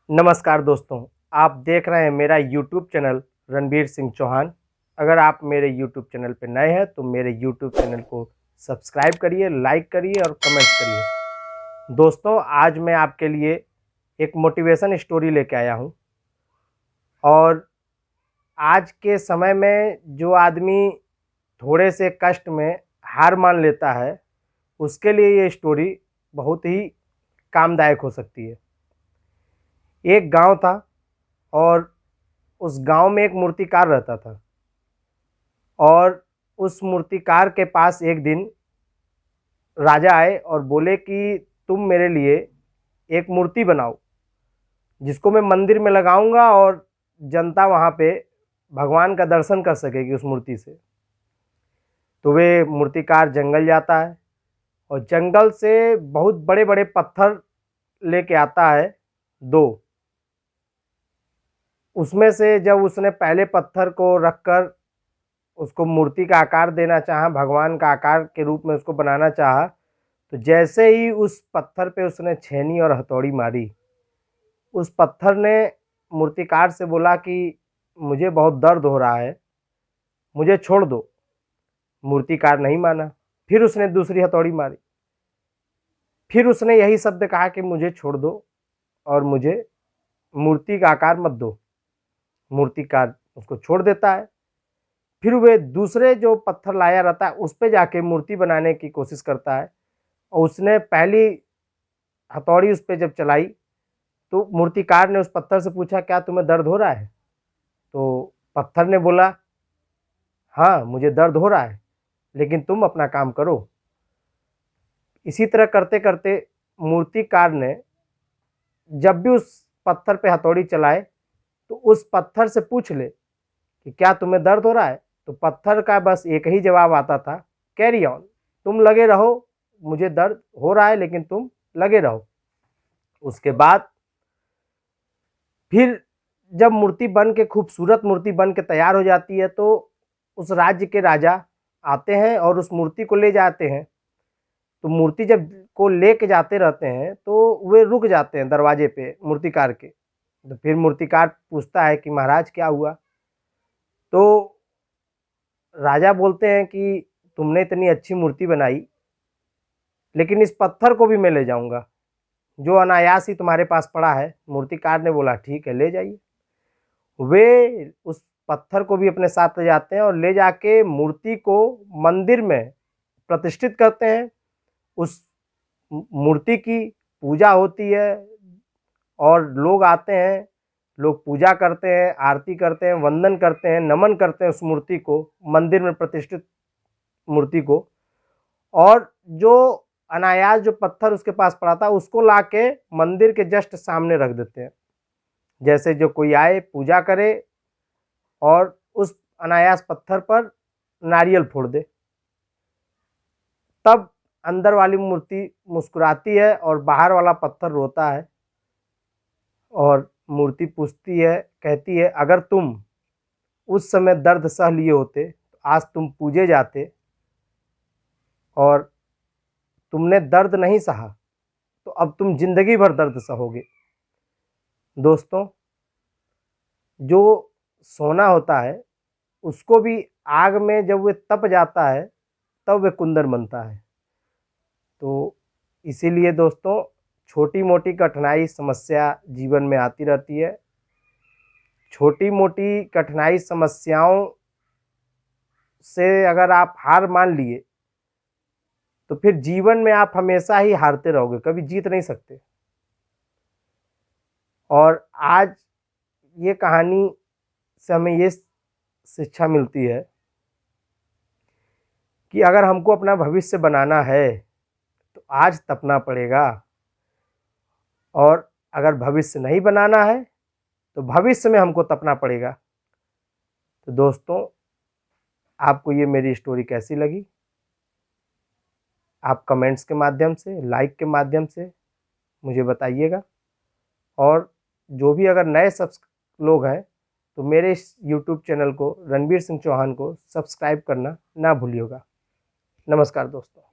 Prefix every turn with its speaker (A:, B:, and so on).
A: नमस्कार दोस्तों, आप देख रहे हैं मेरा यूट्यूब चैनल रणबीर सिंह चौहान। अगर आप मेरे यूट्यूब चैनल पर नए हैं तो मेरे यूट्यूब चैनल को सब्सक्राइब करिए, लाइक करिए और कमेंट करिए। दोस्तों, आज मैं आपके लिए एक मोटिवेशन स्टोरी लेके आया हूं। और आज के समय में जो आदमी थोड़े से कष्ट में हार मान लेता है, उसके लिए ये स्टोरी बहुत ही कामदायक हो सकती है। एक गांव था और उस गांव में एक मूर्तिकार रहता था। और उस मूर्तिकार के पास एक दिन राजा आए और बोले कि तुम मेरे लिए एक मूर्ति बनाओ जिसको मैं मंदिर में लगाऊंगा और जनता वहां पे भगवान का दर्शन कर सकेगी उस मूर्ति से। तो वे मूर्तिकार जंगल जाता है और जंगल से बहुत बड़े बड़े पत्थर लेके आता है दो। उसमें से जब उसने पहले पत्थर को रखकर उसको मूर्ति का आकार देना चाहा, भगवान का आकार के रूप में उसको बनाना चाहा, तो जैसे ही उस पत्थर पे उसने छेनी और हथौड़ी मारी, उस पत्थर ने मूर्तिकार से बोला कि मुझे बहुत दर्द हो रहा है, मुझे छोड़ दो। मूर्तिकार नहीं माना। फिर उसने दूसरी हथौड़ी मारी, फिर उसने यही शब्द कहा कि मुझे छोड़ दो और मुझे मूर्ति का आकार मत दो। मूर्तिकार उसको छोड़ देता है। फिर वे दूसरे जो पत्थर लाया रहता है उस पे जाके मूर्ति बनाने की कोशिश करता है। और उसने पहली हथौड़ी उस पे जब चलाई तो मूर्तिकार ने उस पत्थर से पूछा, क्या तुम्हें दर्द हो रहा है? तो पत्थर ने बोला, हाँ मुझे दर्द हो रहा है, लेकिन तुम अपना काम करो। इसी तरह करते करते मूर्तिकार ने जब भी उस पत्थर पे हथौड़ी चलाए तो उस पत्थर से पूछ ले कि क्या तुम्हें दर्द हो रहा है? तो पत्थर का बस एक ही जवाब आता था, कैरी ऑन, तुम लगे रहो, मुझे दर्द हो रहा है लेकिन तुम लगे रहो। उसके बाद फिर जब मूर्ति बन के, खूबसूरत मूर्ति बन के तैयार हो जाती है, तो उस राज्य के राजा आते हैं और उस मूर्ति को ले जाते हैं। तो मूर्ति जब को लेके जाते रहते हैं तो वे रुक जाते हैं दरवाजे पे मूर्तिकार के। तो फिर मूर्तिकार पूछता है कि महाराज क्या हुआ? तो राजा बोलते हैं कि तुमने इतनी अच्छी मूर्ति बनाई, लेकिन इस पत्थर को भी मैं ले जाऊंगा जो अनायास ही तुम्हारे पास पड़ा है। मूर्तिकार ने बोला, ठीक है ले जाइए। वे उस पत्थर को भी अपने साथ ले जाते हैं और ले जाके मूर्ति को मंदिर में प्रतिष्ठित करते हैं। उस मूर्ति की पूजा होती है और लोग आते हैं, लोग पूजा करते हैं, आरती करते हैं, वंदन करते हैं, नमन करते हैं उस मूर्ति को, मंदिर में प्रतिष्ठित मूर्ति को। और जो अनायास जो पत्थर उसके पास पड़ा था उसको लाके मंदिर के जस्ट सामने रख देते हैं, जैसे जो कोई आए पूजा करे और उस अनायास पत्थर पर नारियल फोड़ दे। तब अंदर वाली मूर्ति मुस्कुराती है और बाहर वाला पत्थर रोता है। और मूर्ति पूछती है, कहती है, अगर तुम उस समय दर्द सह लिए होते तो आज तुम पूजे जाते, और तुमने दर्द नहीं सहा तो अब तुम जिंदगी भर दर्द सहोगे। दोस्तों, जो सोना होता है उसको भी आग में जब वे तप जाता है तब वे कुंदन बनता है। तो इसीलिए दोस्तों, छोटी मोटी कठिनाई समस्या जीवन में आती रहती है। छोटी मोटी कठिनाई समस्याओं से अगर आप हार मान लिए तो फिर जीवन में आप हमेशा ही हारते रहोगे, कभी जीत नहीं सकते। और आज ये कहानी से हमें ये शिक्षा मिलती है कि अगर हमको अपना भविष्य बनाना है तो आज तपना पड़ेगा, और अगर भविष्य नहीं बनाना है तो भविष्य में हमको तपना पड़ेगा। तो दोस्तों, आपको ये मेरी स्टोरी कैसी लगी? आप कमेंट्स के माध्यम से, लाइक के माध्यम से मुझे बताइएगा। और जो भी अगर नए लोग हैं तो मेरे इस यूट्यूब चैनल को, रणबीर सिंह चौहान को, सब्सक्राइब करना ना भूलिएगा। नमस्कार दोस्तों।